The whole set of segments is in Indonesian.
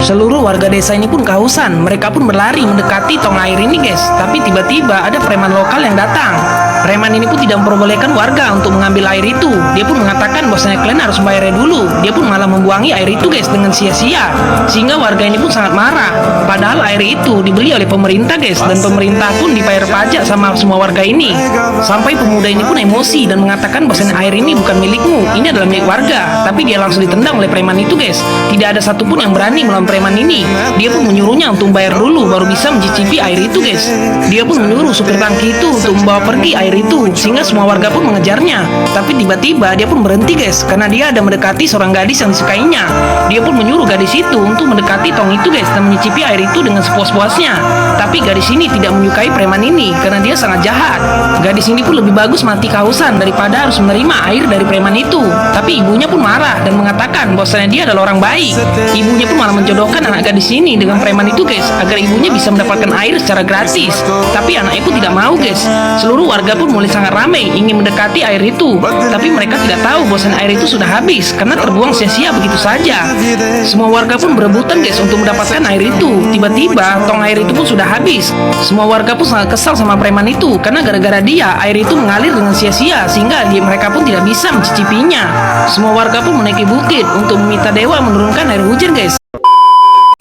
Seluruh warga desa ini pun kehausan. Mereka pun berlari mendekati tong air ini guys. Tapi tiba-tiba ada preman lokal yang datang. Preman ini pun tidak memperbolehkan warga untuk mengambil air itu. Dia pun mengatakan bahwasanya kalian harus bayarnya dulu. Dia pun malah membuangi air itu guys dengan sia-sia. Sehingga warga ini pun sangat marah. Padahal air itu dibeli oleh pemerintah guys. Dan pemerintah pun dibayar pajak sama semua warga ini. Sampai pemuda ini pun emosi dan mengatakan bahwasanya air ini bukan milikmu. Ini adalah milik warga. Tapi dia langsung ditendang oleh preman itu guys. Tidak ada satupun yang berani melawan preman ini. Dia pun menyuruhnya untuk bayar dulu baru bisa mencicipi air itu guys. Dia pun menyuruh supir tangki itu untuk membawa pergi air itu, sehingga semua warga pun mengejarnya. Tapi tiba-tiba dia pun berhenti guys, karena dia ada mendekati seorang gadis yang disukainya. Dia pun menyuruh gadis itu untuk mendekati tong itu guys dan mencicipi air itu dengan sepuas-puasnya. Tapi gadis ini tidak menyukai preman ini karena dia sangat jahat. Gadis ini pun lebih bagus mati kehausan daripada harus menerima air dari preman itu. Tapi ibunya pun marah dan mengatakan bahwasanya dia adalah orang baik. Ibunya pun malah menjodohkan anak gadis ini dengan preman itu guys, agar ibunya bisa mendapatkan air secara gratis. Tapi anaknya pun tidak mau guys. Seluruh warga pun mulai sangat ramai ingin mendekati air itu. Tapi mereka tidak tahu bahwasanya air itu sudah habis karena terbuang sia-sia begitu saja. Semua warga pun berebutan guys untuk mendapatkan air itu. Tiba-tiba tong air itu pun sudah habis. Semua warga pun sangat kesal sama preman itu karena gara-gara dia air itu mengalir dengan sia-sia sehingga mereka pun tidak bisa mencicipinya. Semua warga pun menaiki bukit untuk meminta dewa menurunkan air hujan guys.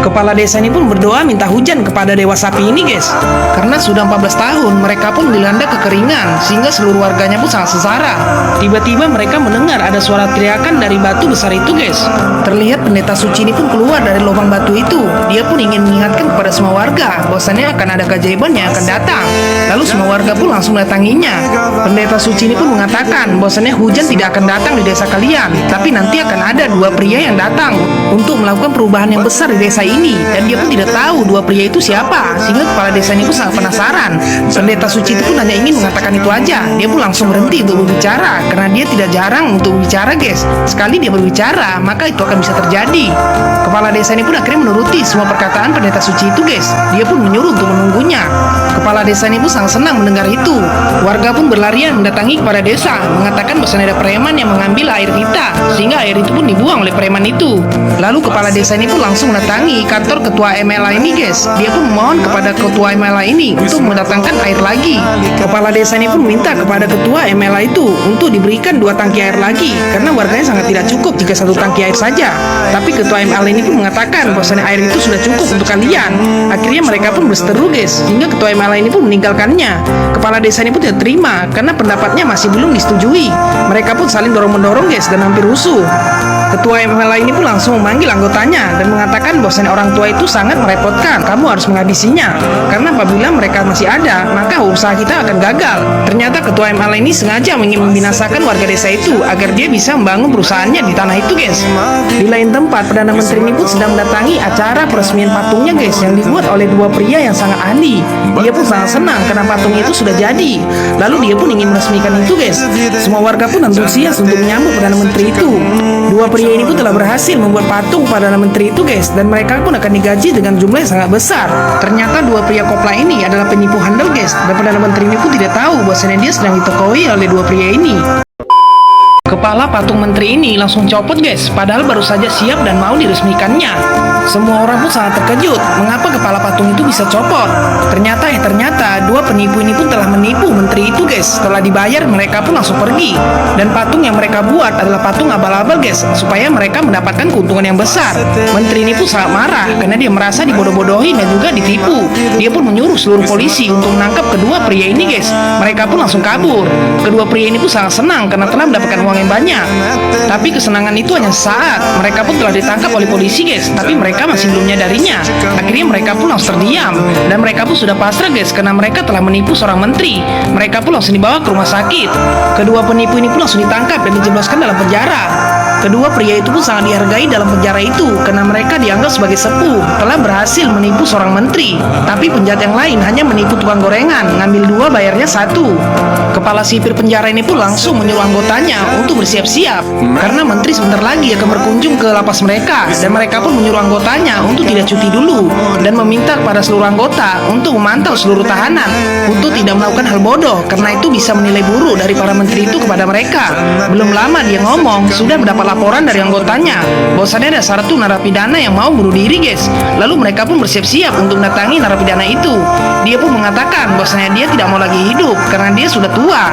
Kepala desa ini pun berdoa minta hujan kepada dewa sapi ini guys. Karena sudah 14 tahun mereka pun dilanda kekeringan sehingga seluruh warganya pun sangat sengsara. Tiba-tiba mereka mendengar ada suara teriakan dari batu besar itu guys. Terlihat pendeta suci ini pun keluar dari lubang batu itu. Dia pun ingin mengingatkan kepada semua warga bahwasannya akan ada keajaiban yang akan datang. Lalu semua warga pun langsung mendatanginya. Pendeta suci ini pun mengatakan bahwasannya hujan tidak akan datang di desa kalian, tapi nanti akan ada dua pria yang datang untuk melakukan perubahan yang besar di desa ini. Dan dia pun tidak tahu dua pria itu siapa, sehingga kepala desa ini pun sangat penasaran. Pendeta suci itu pun hanya ingin mengatakan itu aja. Dia pun langsung berhenti untuk berbicara karena dia tidak jarang untuk berbicara guys. Sekali dia berbicara maka itu akan bisa terjadi. Kepala desa ini pun akhirnya menuruti semua perkataan pendeta suci itu guys. Dia pun menyuruh untuk menunggunya. Kepala desa ini pun sangat senang mendengar itu. Warga pun berlarian mendatangi kepala desa, mengatakan bahwa ada preman yang mengambil air kita, sehingga air itu pun dibuang oleh preman itu. Lalu kepala desa ini pun langsung mendatangi kantor ketua MLA ini guys. Dia pun memohon kepada ketua MLA ini untuk mendatangkan air lagi. Kepala desa ini pun minta kepada ketua MLA itu untuk diberikan 2 tangki air lagi karena warganya sangat tidak cukup jika 1 tangki air saja. Tapi ketua MLA ini pun mengatakan bahwasanya air itu sudah cukup untuk kalian. Akhirnya mereka pun berseteru guys, hingga ketua MLA ini pun meninggalkannya. Kepala desa ini pun tidak terima karena pendapatnya masih belum disetujui. Mereka pun saling dorong-mendorong guys dan hampir rusuh. Ketua MLA ini pun langsung memanggil anggotanya dan mengatakan bahwasanya orang tua itu sangat merepotkan. Kamu harus menghabisinya karena apabila mereka masih ada maka usaha kita akan gagal. Ternyata ketua MLA ini sengaja ingin membinasakan warga desa itu agar dia bisa membangun perusahaannya di tanah itu guys. Di lain tempat, Perdana Menteri ini pun sedang mendatangi acara peresmian patungnya guys yang dibuat oleh 2 pria yang sangat ahli. Dia pun sangat senang karena patungnya itu sudah jadi. Lalu dia pun ingin meresmikan itu guys. Semua warga pun antusias untuk menyambut Perdana Menteri itu. 2 pria ini pun telah berhasil membuat patung Perdana Menteri itu guys, dan mereka pun akan digaji dengan jumlah yang sangat besar. Ternyata 2 pria kopla ini adalah penipu handal guys, dan Perdana Menteri ini pun tidak tahu bahwasanya dia sedang ditokoi oleh 2 pria ini. Kepala patung menteri ini langsung copot guys, padahal baru saja siap dan mau diresmikannya. Semua orang pun sangat terkejut, mengapa kepala patung itu bisa copot. Ternyata 2 penipu ini pun telah menipu menteri itu guys. Setelah dibayar mereka pun langsung pergi. Dan patung yang mereka buat adalah patung abal-abal guys, supaya mereka mendapatkan keuntungan yang besar. Menteri ini pun sangat marah karena dia merasa dibodoh-bodohi dan juga ditipu. Dia pun menyuruh seluruh polisi untuk menangkap kedua pria ini guys. Mereka pun langsung kabur. Kedua pria ini pun sangat senang karena telah mendapatkan uang yang banyak. Tapi kesenangan itu hanya sesaat. Mereka pun telah ditangkap oleh polisi guys, tapi mereka masih belum menyadarinya. Akhirnya mereka pun langsung terdiam dan mereka pun sudah pasrah guys karena mereka telah menipu seorang menteri. Mereka pun langsung dibawa ke rumah sakit. Kedua penipu ini pun langsung ditangkap dan dijebloskan dalam penjara. Kedua pria itu pun sangat dihargai dalam penjara itu karena mereka dianggap sebagai sepuh, telah berhasil menipu seorang menteri. Tapi penjahat yang lain hanya menipu tukang gorengan, ngambil 2 bayarnya 1. Kepala sipir penjara ini pun langsung menyuruh anggotanya untuk bersiap-siap karena menteri sebentar lagi akan berkunjung ke lapas mereka, dan mereka pun menyuruh anggotanya untuk tidak cuti dulu dan meminta kepada seluruh anggota untuk memantau seluruh tahanan untuk tidak melakukan hal bodoh karena itu bisa menilai buruk dari para menteri itu kepada mereka. Belum lama dia ngomong sudah mendapat laporan dari anggotanya bahwasannya ada satu narapidana yang mau bunuh diri, guys. Lalu mereka pun bersiap-siap untuk mendatangi narapidana itu. Dia pun mengatakan bahwasannya dia tidak mau lagi hidup karena dia sudah tua.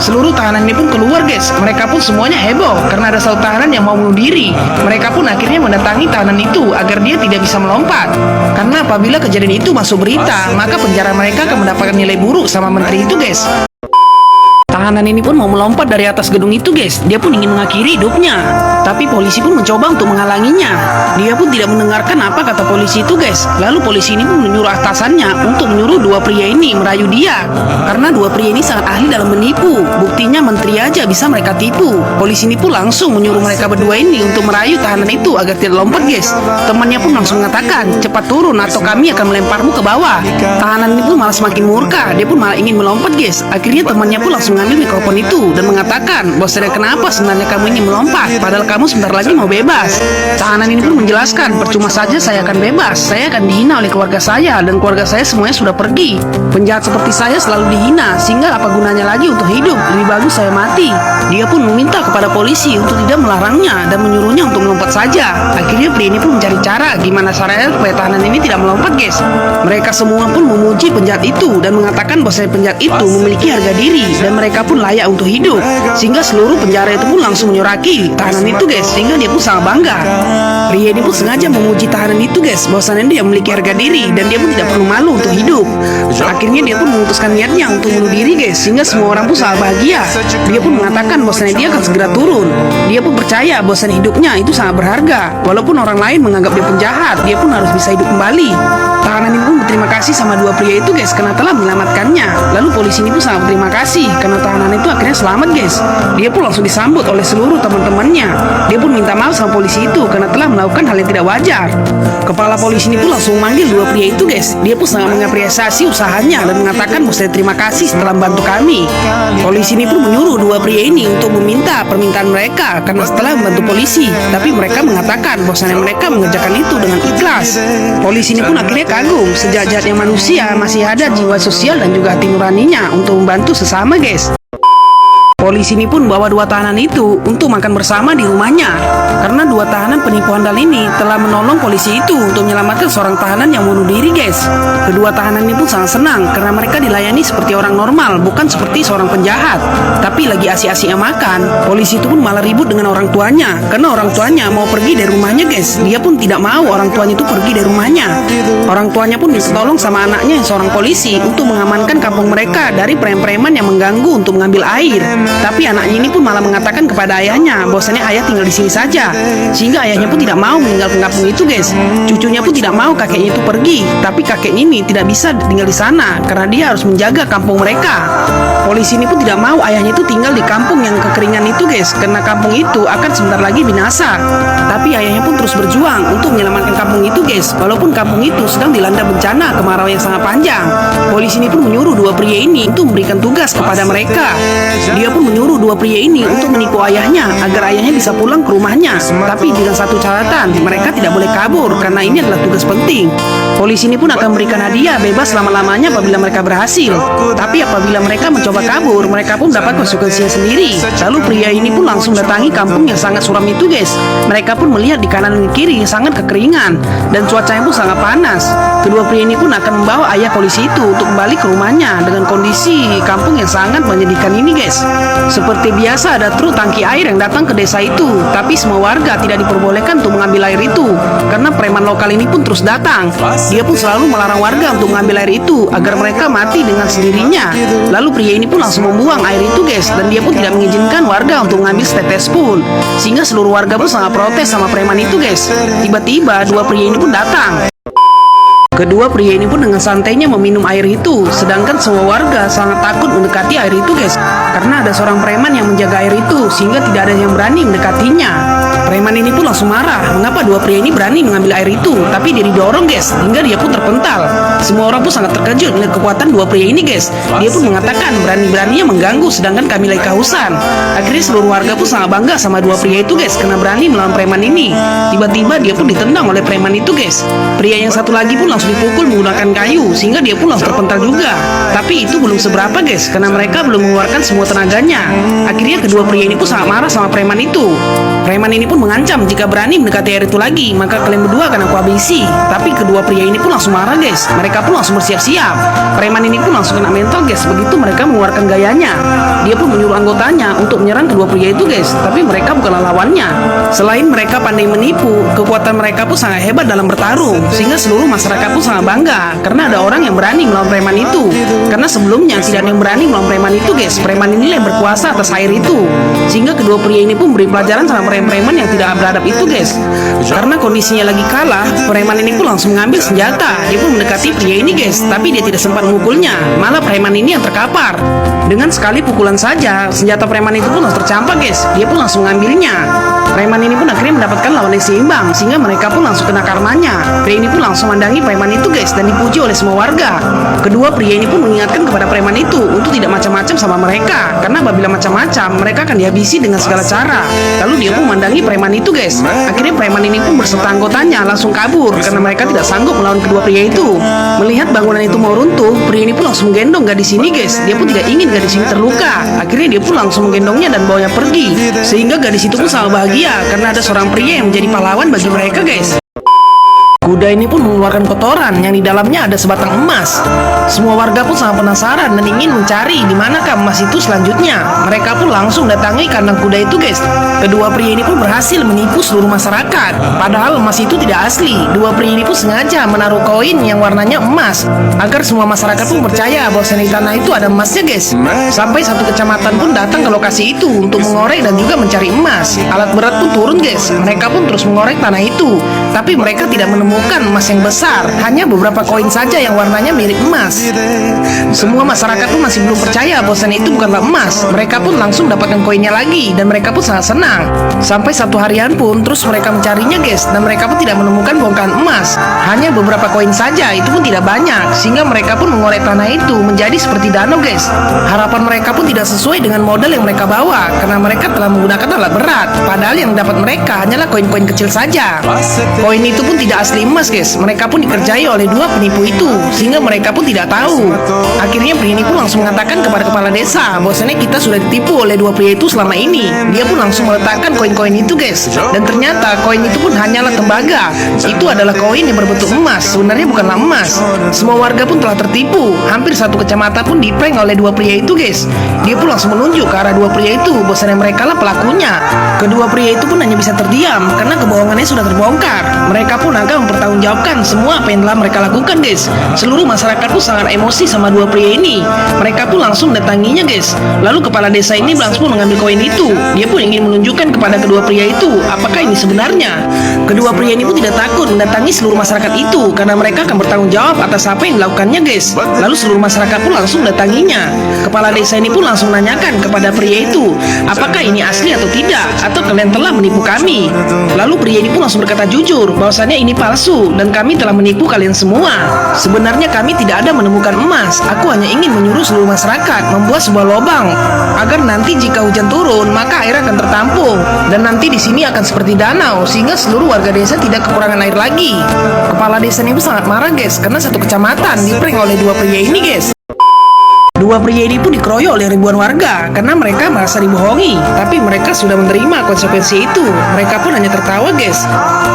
Seluruh tahanan ini pun keluar, guys. Mereka pun semuanya heboh karena ada satu tahanan yang mau bunuh diri. Mereka pun akhirnya mendatangi tahanan itu agar dia tidak bisa melompat. Karena apabila kejadian itu masuk berita, maka penjara mereka akan mendapatkan nilai buruk sama menteri itu, guys. Tahanan ini pun mau melompat dari atas gedung itu, guys. Dia pun ingin mengakhiri hidupnya. Tapi polisi pun mencoba untuk menghalanginya. Dia pun tidak mendengarkan apa kata polisi itu, guys. Lalu polisi ini pun menyuruh atasannya untuk menyuruh dua pria ini merayu dia. Karena dua pria ini sangat ahli dalam menipu. Buktinya menteri aja bisa mereka tipu. Polisi ini pun langsung menyuruh mereka berdua ini untuk merayu tahanan itu agar tidak lompat, guys. Temannya pun langsung mengatakan, cepat turun atau kami akan melemparmu ke bawah. Tahanan ini pun malah semakin murka. Dia pun malah ingin melompat, guys. Akhirnya temannya pun langsung mengambil mikrofon itu dan mengatakan, bahwasanya kenapa sebenarnya kamu ingin melompat padahal kamu sebentar lagi mau bebas. Tahanan ini pun menjelaskan, percuma saja saya akan bebas, saya akan dihina oleh keluarga saya dan keluarga saya semuanya sudah pergi. Penjahat seperti saya selalu dihina, sehingga apa gunanya lagi untuk hidup, lebih bagus saya mati. Dia pun meminta kepada polisi untuk tidak melarangnya dan menyuruhnya untuk melompat saja. Akhirnya pria ini pun mencari cara gimana caranya supaya tahanan ini tidak melompat, guys. Mereka semua pun memuji penjahat itu dan mengatakan bahwa penjahat itu memiliki harga diri dan mereka pun layak untuk hidup, sehingga seluruh penjara itu pun langsung menyoraki tahanan itu, guys, sehingga dia pun sangat bangga. Pria ini pun sengaja memuji tahanan itu, guys, bahwasannya dia memiliki harga diri dan dia pun tidak perlu malu untuk hidup. Akhirnya dia pun memutuskan niatnya untuk bunuh diri, guys, sehingga semua orang pun sangat bahagia. Dia pun mengatakan bahwasannya dia akan segera turun. Dia pun percaya bahwasannya hidupnya itu sangat berharga. Walaupun orang lain menganggap dia penjahat, dia pun harus bisa hidup kembali. Tahanan ini pun berterima kasih sama dua pria itu, guys, karena telah menyelamatkannya. Lalu polisi ini pun sangat berterima kasih karena tahanan itu akhirnya selamat, guys. Dia pun langsung disambut oleh seluruh teman-temannya. Dia pun minta maaf sama polisi itu karena telah melakukan hal yang tidak wajar. Kepala polisi ini pun langsung memanggil dua pria itu, guys. Dia pun sangat mengapresiasi usahanya dan mengatakan bahwa terima kasih setelah membantu kami. Polisi ini pun menyuruh dua pria ini untuk meminta permintaan mereka karena setelah membantu polisi, tapi mereka mengatakan bahwa mereka mengerjakan itu dengan ikhlas. Polisi ini pun akhirnya kagum, sejahat-jahatnya manusia masih ada jiwa sosial dan juga hati nuraninya untuk membantu sesama, guys. Polisi ini pun bawa dua tahanan itu untuk makan bersama di rumahnya. Karena dua tahanan penipu handal ini telah menolong polisi itu untuk menyelamatkan seorang tahanan yang bunuh diri, guys. Kedua tahanan ini pun sangat senang karena mereka dilayani seperti orang normal, bukan seperti seorang penjahat. Tapi lagi asik-asiknya makan, polisi itu pun malah ribut dengan orang tuanya. Karena orang tuanya mau pergi dari rumahnya, guys. Dia pun tidak mau orang tuanya itu pergi dari rumahnya. Orang tuanya pun ditolong sama anaknya yang seorang polisi untuk mengamankan kampung mereka dari preman-preman yang mengganggu untuk mengambil air. Tapi anaknya ini pun malah mengatakan kepada ayahnya bahwasannya ayah tinggal di sini saja, sehingga ayahnya pun tidak mau meninggalkan kampung itu, guys. Cucunya pun tidak mau kakeknya itu pergi, tapi kakeknya ini tidak bisa tinggal di sana karena dia harus menjaga kampung mereka. Polisi ini pun tidak mau ayahnya itu tinggal di kampung yang kekeringan itu, guys, karena kampung itu akan sebentar lagi binasa. Tapi ayahnya pun terus berjuang untuk menyelamatkan kampung itu, guys, walaupun kampung itu sedang dilanda bencana kemarau yang sangat panjang. Polisi ini pun menyuruh dua pria ini untuk memberikan tugas kepada mereka. Dia pun menyuruh dua pria ini untuk menipu ayahnya agar ayahnya bisa pulang ke rumahnya. Tapi dengan satu catatan, mereka tidak boleh kabur karena ini adalah tugas penting. Polisi ini pun akan memberikan hadiah bebas selama-lamanya apabila mereka berhasil. Tapi apabila mereka mencoba kabur, mereka pun dapat konsekuensinya sendiri. Lalu pria ini pun langsung datangi kampung yang sangat suram itu, guys. Mereka pun melihat di kanan dan kiri sangat kekeringan dan cuacanya pun sangat panas. Kedua pria ini pun akan membawa ayah polisi itu untuk kembali ke rumahnya dengan kondisi kampung yang sangat menyedihkan ini, guys. Seperti biasa ada truk tangki air yang datang ke desa itu, tapi semua warga tidak diperbolehkan untuk mengambil air itu karena preman lokal ini pun terus datang. Dia pun selalu melarang warga untuk mengambil air itu agar mereka mati dengan sendirinya. Lalu pria ini pun langsung membuang air itu, guys, dan dia pun tidak mengizinkan warga untuk mengambil setetes pun, sehingga seluruh warga pun sangat protes sama preman itu, guys. Tiba-tiba dua pria ini pun datang. Kedua pria ini pun dengan santainya meminum air itu, sedangkan semua warga sangat takut mendekati air itu, guys, karena ada seorang preman yang menjaga air itu, sehingga tidak ada yang berani mendekatinya. Preman ini pun langsung marah. Mengapa dua pria ini berani mengambil air itu? Tapi dia didorong, guys, hingga dia pun terpental. Semua orang pun sangat terkejut melihat kekuatan dua pria ini, guys. Dia pun mengatakan berani-beraninya mengganggu sedangkan kami lagi kehausan. Akhirnya seluruh warga pun sangat bangga sama dua pria itu, guys, karena berani melawan preman ini. Tiba-tiba dia pun ditendang oleh preman itu, guys. Pria yang satu lagi pun langsung dipukul menggunakan kayu sehingga dia pun langsung terpental juga. Tapi itu belum seberapa, guys, karena mereka belum mengeluarkan semua tenaganya. Akhirnya kedua pria ini pun sangat marah sama preman itu. Preman ini pun mengancam jika berani mendekati air itu lagi, maka kalian berdua akan aku habisi. Tapi kedua pria ini pun langsung marah, guys. Mereka pun langsung bersiap-siap. Preman ini pun langsung kena mental, guys, begitu mereka mengeluarkan gayanya. Dia pun menyuruh anggotanya untuk menyerang kedua pria itu, guys. Tapi mereka bukanlah lawannya. Selain mereka pandai menipu, kekuatan mereka pun sangat hebat dalam bertarung, sehingga seluruh masyarakat pun sangat bangga karena ada orang yang berani melawan preman itu. Karena sebelumnya tidak ada yang berani melawan preman itu, guys. Preman ini yang berkuasa atas air itu, sehingga kedua pria ini pun beri pelajaran sama preman yang tidak beradab itu, guys. Karena kondisinya lagi kalah, preman ini pun langsung mengambil senjata. Dia pun mendekati pria ini, guys, tapi dia tidak sempat memukulnya. Malah preman ini yang terkapar. Dengan sekali pukulan saja, senjata preman itu pun langsung tercampak, guys. Dia pun langsung mengambilnya. Preman ini pun akhirnya mendapatkan lawan yang seimbang, sehingga mereka pun langsung kena karmanya. Pria ini pun langsung mandangi preman itu, guys, dan dipuji oleh semua warga. Kedua pria ini pun mengingatkan kepada preman itu untuk tidak macam-macam sama mereka, karena apabila macam-macam, mereka akan dihabisi dengan segala cara. Lalu dia pun memandangi preman itu, guys. Akhirnya preman ini pun berserta anggotanya langsung kabur karena mereka tidak sanggup melawan kedua pria itu. Melihat bangunan itu mau runtuh, pria ini pun langsung menggendong gadis ini, guys. Dia pun tidak ingin gadis ini terluka. Akhirnya dia pun langsung menggendongnya dan bawanya pergi, sehingga gadis itu pun sangat bahagia karena ada seorang pria yang menjadi pahlawan bagi mereka, guys. Kuda ini pun mengeluarkan kotoran yang di dalamnya ada sebatang emas. Semua warga pun sangat penasaran dan ingin mencari di manakah emas itu selanjutnya. Mereka pun langsung datangi kandang kuda itu, guys. Kedua pria ini pun berhasil menipu seluruh masyarakat. Padahal emas itu tidak asli. Dua pria ini pun sengaja menaruh koin yang warnanya emas agar semua masyarakat pun percaya bahwa di tanah itu ada emasnya, guys. Sampai satu kecamatan pun datang ke lokasi itu untuk mengorek dan juga mencari emas. Alat berat pun turun, guys. Mereka pun terus mengorek tanah itu, tapi mereka tidak menemukan emas yang besar, hanya beberapa koin saja yang warnanya mirip emas. Semua masyarakat pun masih belum percaya bahwasannya itu bukanlah emas. Mereka pun langsung dapatkan koinnya lagi dan mereka pun sangat senang. Sampai satu harian pun terus mereka mencarinya, guys, dan mereka pun tidak menemukan bongkahan emas. Hanya beberapa koin saja, itu pun tidak banyak, sehingga mereka pun mengorek tanah itu menjadi seperti danau, guys. Harapan mereka pun tidak sesuai dengan modal yang mereka bawa karena mereka telah menggunakan alat berat. Padahal yang dapat mereka hanyalah koin-koin kecil saja. Koin itu pun tidak asli emas, guys. Mereka pun dikerjai oleh dua penipu itu, sehingga mereka pun tidak tahu. Akhirnya pria ini pun langsung mengatakan kepada kepala desa bahwasanya kita sudah ditipu oleh dua pria itu selama ini. Dia pun langsung meletakkan koin-koin itu, guys, dan ternyata koin itu pun hanyalah tembaga. Itu adalah koin yang berbentuk emas, sebenarnya bukanlah emas. Semua warga pun telah tertipu. Hampir satu kecamatan pun diprank oleh dua pria itu, guys. Dia pun langsung menunjuk ke arah dua pria itu bahwasanya mereka lah pelakunya. Kedua pria itu pun hanya bisa terdiam karena kebohongannya sudah terbongkar. Mereka pun akan mempertanggungjawabkan semua apa yang telah mereka lakukan, guys. Seluruh masyarakat pun sangat emosi sama dua pria ini. Mereka pun langsung mendatanginya, guys. Lalu kepala desa ini langsung mengambil koin itu. Dia pun ingin menunjukkan kepada kedua pria itu apakah ini sebenarnya. Kedua pria ini pun tidak takut mendatangi seluruh masyarakat itu karena mereka akan bertanggung jawab atas apa yang dilakukannya, guys. Lalu seluruh masyarakat pun langsung mendatanginya. Kepala desa ini pun langsung menanyakan kepada pria itu, apakah ini asli atau tidak, atau kalian telah menipu kami. Lalu pria ini pun langsung berkata jujur bahwasannya ini palsu dan kami telah menipu kalian semua. Sebenarnya kami tidak ada menemukan emas. Aku hanya ingin menyuruh seluruh masyarakat membuat sebuah lubang agar nanti jika hujan turun maka air akan tertampung dan nanti di sini akan seperti danau sehingga seluruh warga desa tidak kekurangan air lagi. Kepala desa ini pun sangat marah, guys, karena satu kecamatan diprank oleh dua pria ini, guys. Dua pria ini pun dikeroyok oleh ribuan warga karena mereka merasa dibohongi, tapi mereka sudah menerima konsekuensi itu. Mereka pun hanya tertawa, guys.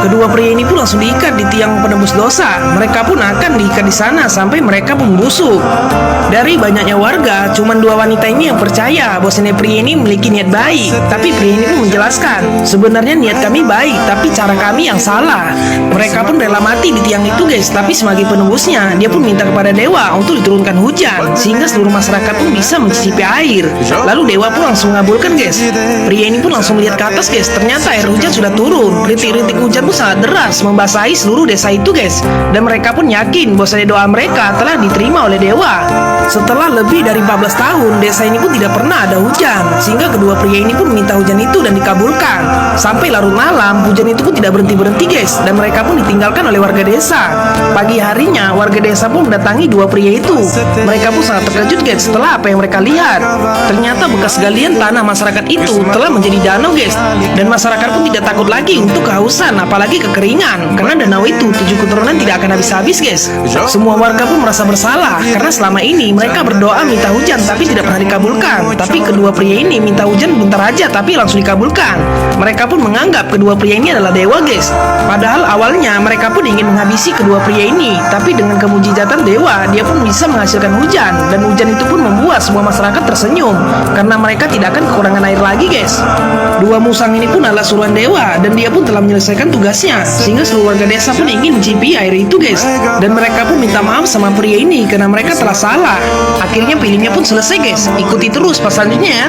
Kedua pria ini pun langsung diikat di tiang penembus dosa. Mereka pun akan diikat di sana sampai mereka membusuk. Dari banyaknya warga, cuma dua wanita ini yang percaya bahwa pria ini memiliki niat baik. Tapi pria ini pun menjelaskan, sebenarnya niat kami baik, tapi cara kami yang salah. Mereka pun rela mati di tiang itu, guys. Tapi sebagai penembusnya, dia pun minta kepada dewa untuk diturunkan hujan sehingga seluruh masyarakat masyarakat pun bisa mencicipi air. Lalu dewa pun langsung mengabulkan guys. Pria ini pun langsung melihat ke atas guys. Ternyata air hujan sudah turun. Rintik-rintik hujan pun sangat deras membasahi seluruh desa itu guys. Dan mereka pun yakin bahwasanya doa mereka telah diterima oleh dewa. Setelah lebih dari 14 tahun, desa ini pun tidak pernah ada hujan. Sehingga kedua pria ini pun meminta hujan itu dan dikabulkan. Sampai larut malam, hujan itu pun tidak berhenti-berhenti guys. Dan mereka pun ditinggalkan oleh warga desa. Pagi harinya, warga desa pun mendatangi dua pria itu. Mereka pun sangat terkejut guys setelah apa yang mereka lihat. Ternyata bekas galian tanah masyarakat itu telah menjadi danau guys. Dan masyarakat pun tidak takut lagi untuk kehausan, apalagi kekeringan. Karena danau itu 7 keturunan tidak akan habis-habis guys. Semua warga pun merasa bersalah karena selama ini mereka berdoa minta hujan tapi tidak pernah dikabulkan. Tapi kedua pria ini minta hujan bentar aja tapi langsung dikabulkan. Mereka pun menganggap kedua pria ini adalah dewa guys. Padahal awalnya mereka pun ingin menghabisi kedua pria ini. Tapi dengan kemujizatan dewa, dia pun bisa menghasilkan hujan. Dan hujan itu pun membuat semua masyarakat tersenyum karena mereka tidak akan kekurangan air lagi guys. Dua musang ini pun adalah suruhan dewa dan dia pun telah menyelesaikan tugasnya. Sehingga seluruh warga desa pun ingin mencicipi air itu guys. Dan mereka pun minta maaf sama pria ini karena mereka telah salah. Akhirnya filmnya pun selesai guys. Ikuti terus pas selanjutnya ya.